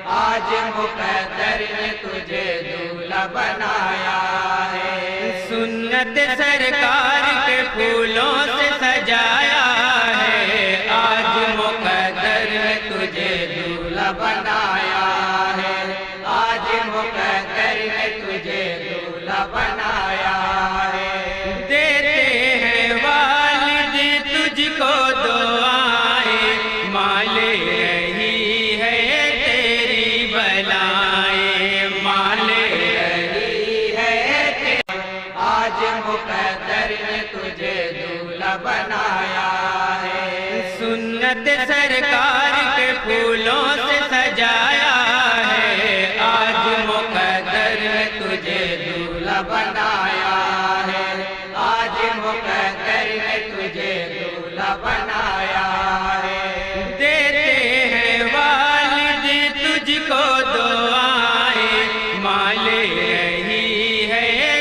آج مقدر نے تجھے دولہا بنایا ہے۔ سنت سرکار کے پھولوں سے سجایا ہے، آج مقدر نے تجھے دولہا بنایا ہے، آج مقدر نے تجھے دولہا بنایا ہے۔ دیتے ہیں والد تجھ کو دعائیں، مال رہی ہے تیری بلائیں، مال رہی ہے آج مقدر نے تجھے دولہا بنایا ہے۔ سنت سرکار کے پھولوں سے سجایا ہے، آج مقدر نے تجھے دولہا بنایا ہے، آج مقدر نے تجھے دولہا بنایا ہے۔ دیتے ہیں والد تجھ کو دعائیں، مال رہی ہے